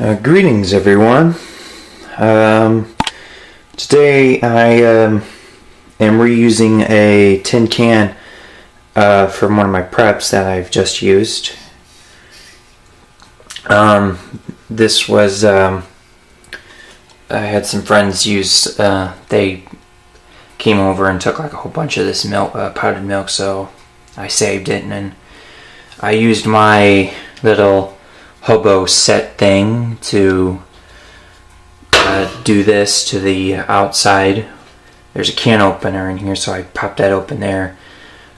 Greetings, everyone. Today I am reusing a tin can from one of my preps that I've just used. This was I had some friends use. They came over and took like a whole bunch of this milk, powdered milk, so I saved it, and then I used my little hobo set thing to do this to the outside. There's a can opener in here, so I popped that open there.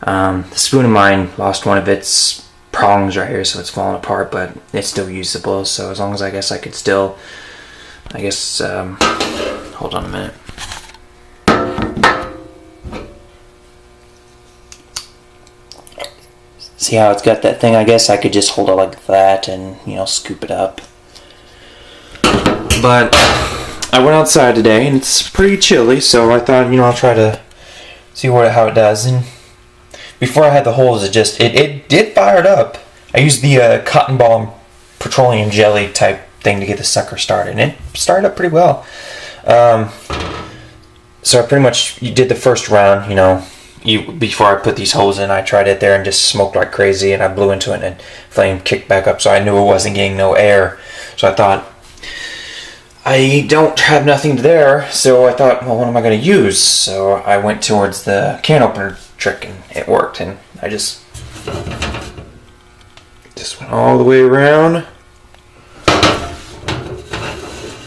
The spoon of mine lost one of its prongs right here, so it's falling apart, but it's still usable. So as long as I could still, hold on a minute. See how it's got that thing? I guess I could just hold it like that and, scoop it up. But I went outside today and it's pretty chilly, so I thought, I'll try to see how it does. And before I had the holes, it did fire it up. I used the cotton ball petroleum jelly type thing to get the sucker started, and it started up pretty well. So I pretty much did the first round, before I put these holes in. I tried it there and just smoked like crazy, and I blew into it and the flame kicked back up, so I knew it wasn't getting no air. So I thought, I don't have nothing there, so I thought, well, what am I going to use? So I went towards the can opener trick, and it worked, and I just went all the way around.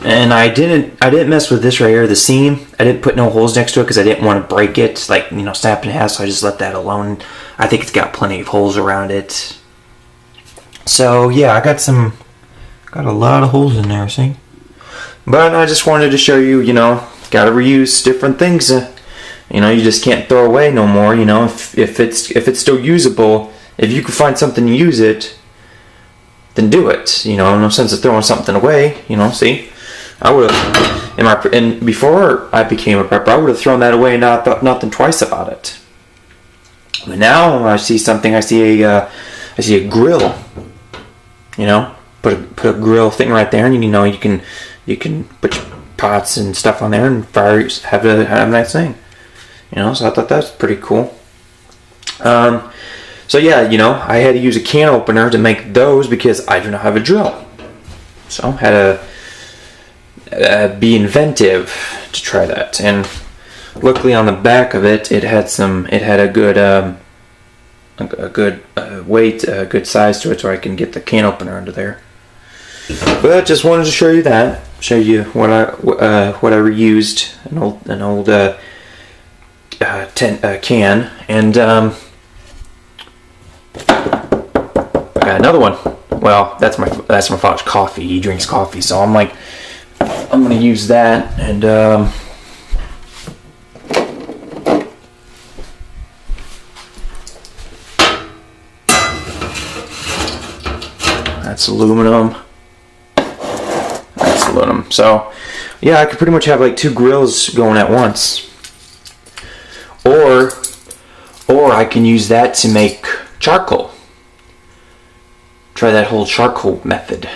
And I didn't mess with this right here, the seam. I didn't put no holes next to it because I didn't want to break it, snap it in half, so I just let that alone. I think it's got plenty of holes around it. So yeah, I got a lot of holes in there, see? But I just wanted to show you, gotta reuse different things. You just can't throw away no more, if it's still usable, if you can find something to use it, then do it. No sense of throwing something away, see? I would have, and before I became a prepper, I would have thrown that away and not thought nothing twice about it. But now I see something. I see a grill. Put a grill thing right there, and you can put your pots and stuff on there and have a nice thing. So I thought that was pretty cool. So yeah, I had to use a can opener to make those because I do not have a drill. So I had to be inventive to try that, and luckily on the back of it, it had a good weight, a good size to it, so I can get the can opener under there. But just wanted to show you what I reused, an old can, and I got another one. Well, that's my father's coffee. He drinks coffee, so I'm gonna use that, and that's aluminum. So yeah, I could pretty much have like two grills going at once, or I can use that to make charcoal. Try that whole charcoal method.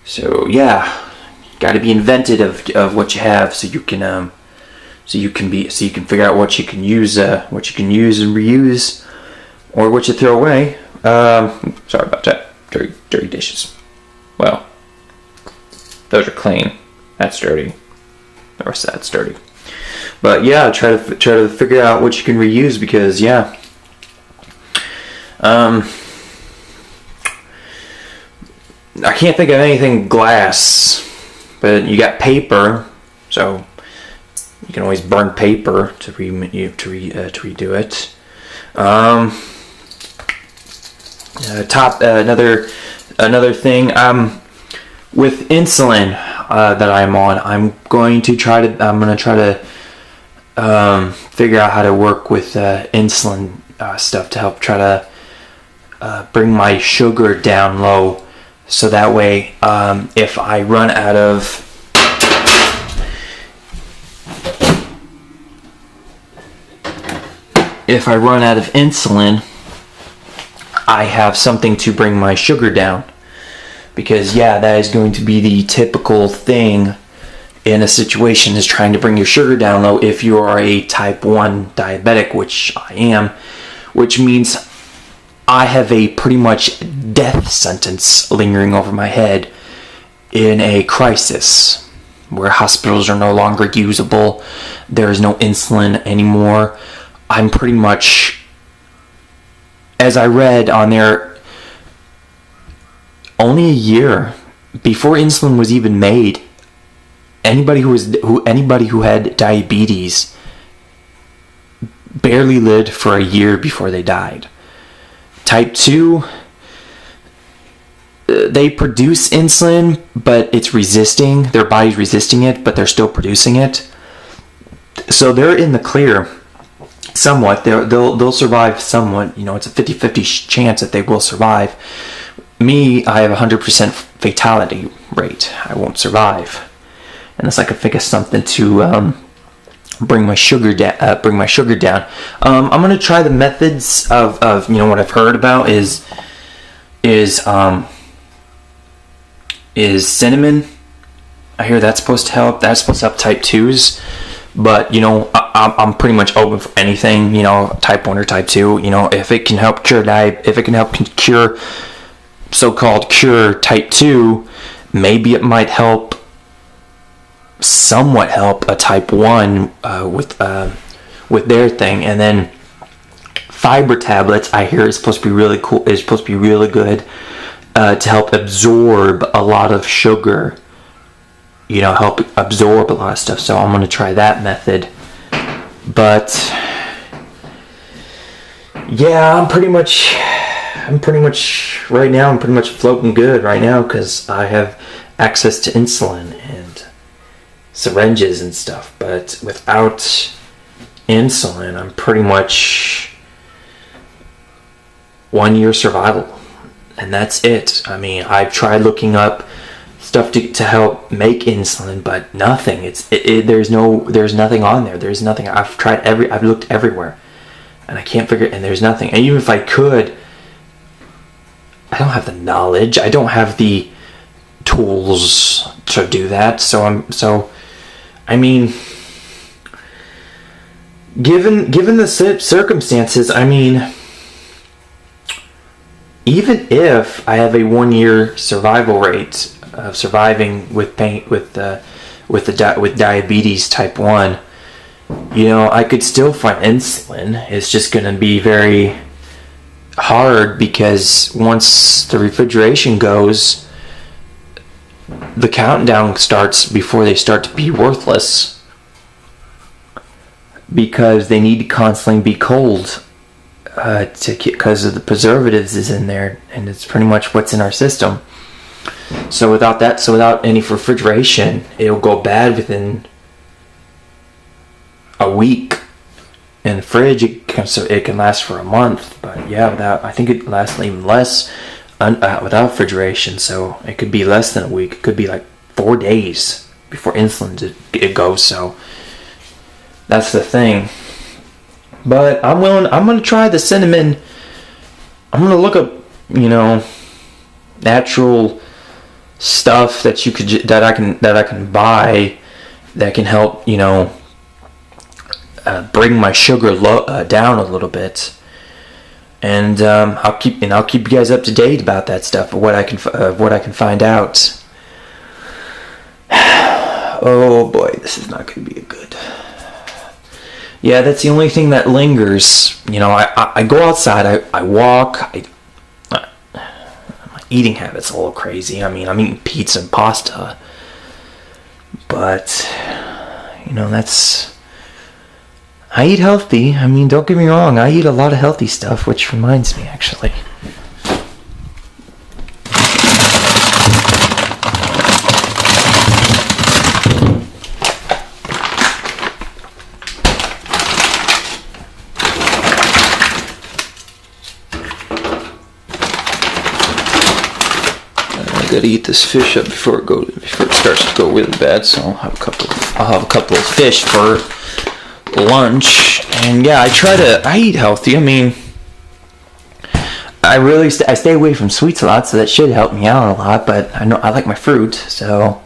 So yeah, got to be inventive of what you have, so you can figure out what you can use and reuse, or what you throw away. Sorry about that. Dirty dishes. Well, those are clean. That's dirty. The rest of that's dirty. But yeah, try to figure out what you can reuse, because yeah. I can't think of anything glass, but you got paper, so you can always burn paper to redo it. Another thing, with insulin that I'm on, I'm gonna try to figure out how to work with insulin stuff to help try to bring my sugar down low. So that way, if I run out of insulin, I have something to bring my sugar down. because yeah, that is going to be the typical thing in a situation, is trying to bring your sugar down low if you are a type 1 diabetic, which I am, which means I have a pretty much death sentence lingering over my head in a crisis where hospitals are no longer usable. There is no insulin anymore. I'm pretty much, as I read on there, only a year before insulin was even made, anybody who had diabetes barely lived for a year before they died. Type 2, they produce insulin, but it's resisting. Their body's resisting it, but they're still producing it. So they're in the clear somewhat. They'll survive somewhat. You know, it's a 50-50 chance that they will survive. Me, I have a 100% fatality rate. I won't survive. Unless I can figure something to bring my sugar down. I'm gonna try the methods of you know, what I've heard about is cinnamon. I hear that's supposed to help. That's supposed to help type 2s. But you know, I'm pretty much open for anything. You know, type 1 or type 2. You know, if it can help cure so-called cure type 2, maybe it might somewhat help a type 1 with their thing. And then fiber tablets, I hear, is supposed to be really cool. Is supposed to be really good to help absorb a lot of sugar. You know, help absorb a lot of stuff. So I'm going to try that method. But yeah, I'm pretty much right now. I'm pretty much floating good right now because I have access to insulin and syringes and stuff. But without insulin, I'm pretty much 1 year survival, and that's it. I mean, I've tried looking up stuff to help make insulin, but nothing. There's nothing on there. There's nothing. I've looked everywhere, and I can't figure. And there's nothing. And even if I could, I don't have the knowledge. I don't have the tools to do that. So I mean, given the circumstances, I mean, even if I have a 1 year survival rate of surviving with diabetes type 1, you know, I could still find insulin. It's just going to be very hard because once the refrigeration goes, the countdown starts before they start to be worthless, because they need to constantly be cold because of the preservatives is in there, and it's pretty much what's in our system. So without any refrigeration, it'll go bad within a week. In the fridge, it can last for a month, but yeah, I think it lasts even less without refrigeration. So it could be less than a week. It could be like 4 days before insulin it goes. So that's the thing. But I'm going to try the cinnamon. I'm going to look up, you know, natural stuff that I can buy that can help, you know, bring my sugar down a little bit. And I'll keep you guys up to date about that stuff, what I can find out. Oh boy, this is not going to be a good. Yeah, that's the only thing that lingers. You know, I go outside, I walk. My eating habits are a little crazy. I mean, I'm eating pizza and pasta, but you know, I eat healthy. I mean, don't get me wrong. I eat a lot of healthy stuff, which reminds me, actually. I gotta eat this fish up before it starts to go really bad. So I'll have a couple of fish for lunch. And yeah, I eat healthy. I mean, I stay away from sweets a lot, so that should help me out a lot. But I know I like my fruit, so.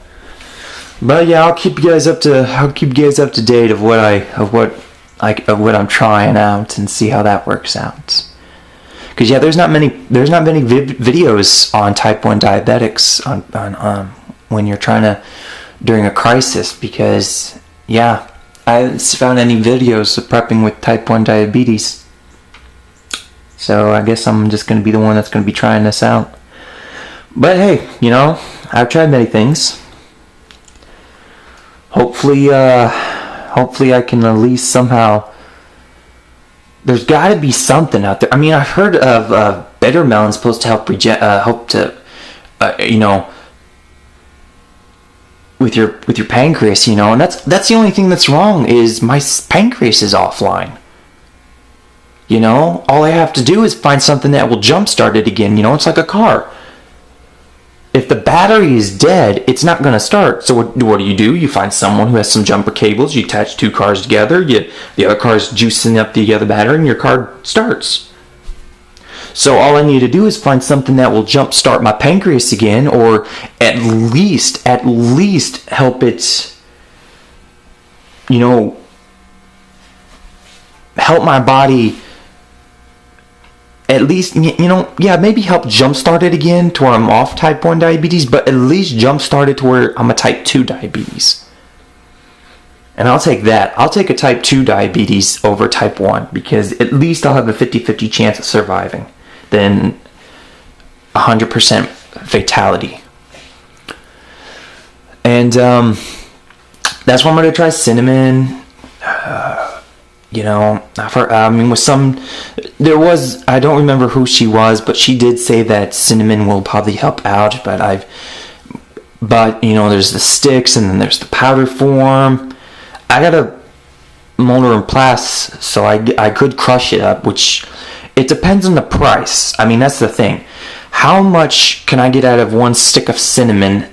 But yeah, I'll keep you guys up to date of what I'm trying out and see how that works out. Because yeah, there's not many videos on type 1 diabetics on when you're trying to during a crisis. Because yeah, I haven't found any videos of prepping with type 1 diabetes. So I guess I'm just going to be the one that's going to be trying this out. But hey, I've tried many things. Hopefully I can at least somehow. There's got to be something out there. I mean, I've heard of bitter melon supposed to help with your pancreas, and that's the only thing that's wrong is my pancreas is offline. All I have to do is find something that will jumpstart it again. It's like a car. If the battery is dead, it's not going to start. So what do? You find someone who has some jumper cables. You attach two cars together. The other car is juicing up the other battery, and your car starts. So all I need to do is find something that will jumpstart my pancreas again, or at least help it. Help my body. At least, maybe help jumpstart it again to where I'm off type 1 diabetes, but at least jumpstart it to where I'm a type 2 diabetes. And I'll take that. I'll take a type 2 diabetes over type 1 because at least I'll have a 50-50 chance of surviving than 100% fatality. And that's why I'm going to try cinnamon. With some, I don't remember who she was, but she did say that cinnamon will probably help out, but there's the sticks and then there's the powder form. I got a molar and plas, so I could crush it up, which it depends on the price. I mean, that's the thing. How much can I get out of one stick of cinnamon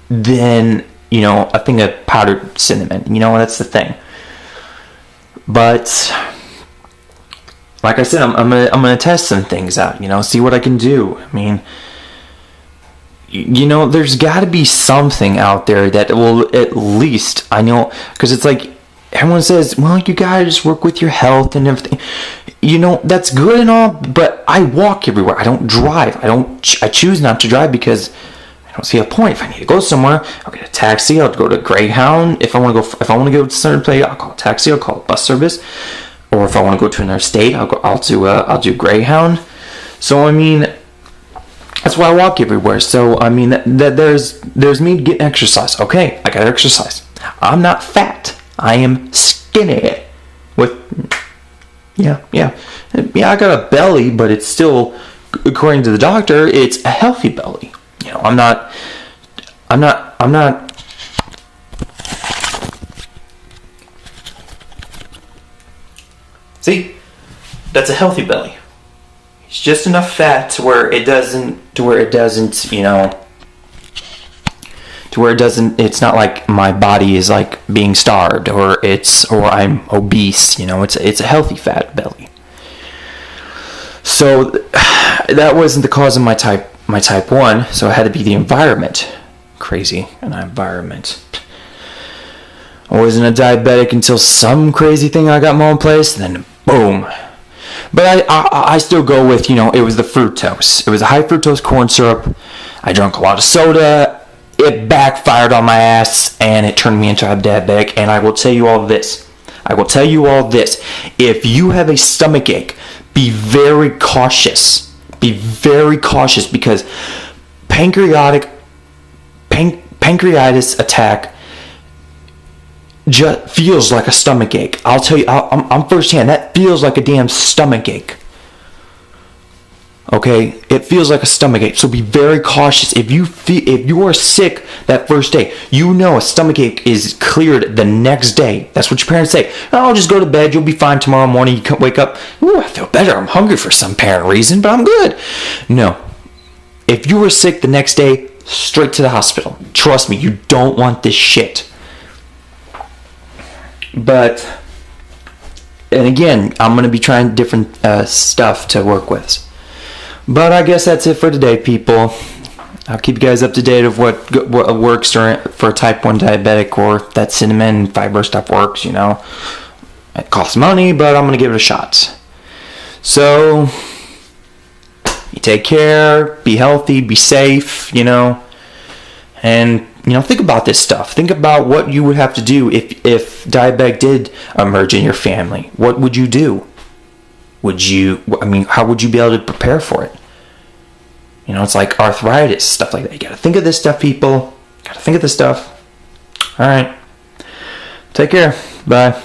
than, a thing of powdered cinnamon? That's the thing. But like I said, I'm gonna test some things out. See what I can do. I mean, there's got to be something out there that will at least because it's like everyone says, well, you gotta just work with your health and everything. That's good and all, but I walk everywhere. I don't drive. I choose not to drive because I don't see a point. If I need to go somewhere, I'll get a taxi. I'll go to Greyhound. If I want to go to a certain place, I'll call a taxi. I'll call a bus service. Or if I want to go to another state, I'll do Greyhound. So I mean, that's why I walk everywhere. So I mean, that there's me getting exercise. Okay, I got to exercise. I'm not fat. I am skinny. I got a belly, but it's still, according to the doctor, it's a healthy belly. I'm not. See, that's a healthy belly. It's just enough fat to where it doesn't. It's not like my body is like being starved or I'm obese. It's a healthy fat belly. So that wasn't the cause of my type 1, so it had to be the environment. Crazy, an environment. I wasn't a diabetic until some crazy thing I got my own place, and then boom. But I still go with, it was the fructose. It was a high fructose corn syrup. I drank a lot of soda. It backfired on my ass, and it turned me into a diabetic. And I will tell you all this. If you have a stomach ache, be very cautious. Be very cautious because pancreatitis attack just feels like a stomach ache. I'll tell you, I'm firsthand. That feels like a damn stomach ache. Okay, it feels like a stomach ache. So be very cautious. If you are sick that first day, a stomach ache is cleared the next day. That's what your parents say. Oh, just go to bed. You'll be fine tomorrow morning. You can wake up. Ooh, I feel better. I'm hungry for some apparent reason, but I'm good. No. If you were sick the next day, straight to the hospital. Trust me, you don't want this shit. But And again, I'm going to be trying different stuff to work with. But I guess that's it for today, people. I'll keep you guys up to date of what works for type 1 diabetic, or if that cinnamon fiber stuff works, you know. It costs money, but I'm going to give it a shot. So, you take care, be healthy, be safe, you know. And, you know, think about this stuff. Think about what you would have to do if diabetic did emerge in your family. What would you do? How would you be able to prepare for it? You know, it's like arthritis, stuff like that. You gotta think of this stuff, people. Gotta think of this stuff. Alright. Take care. Bye.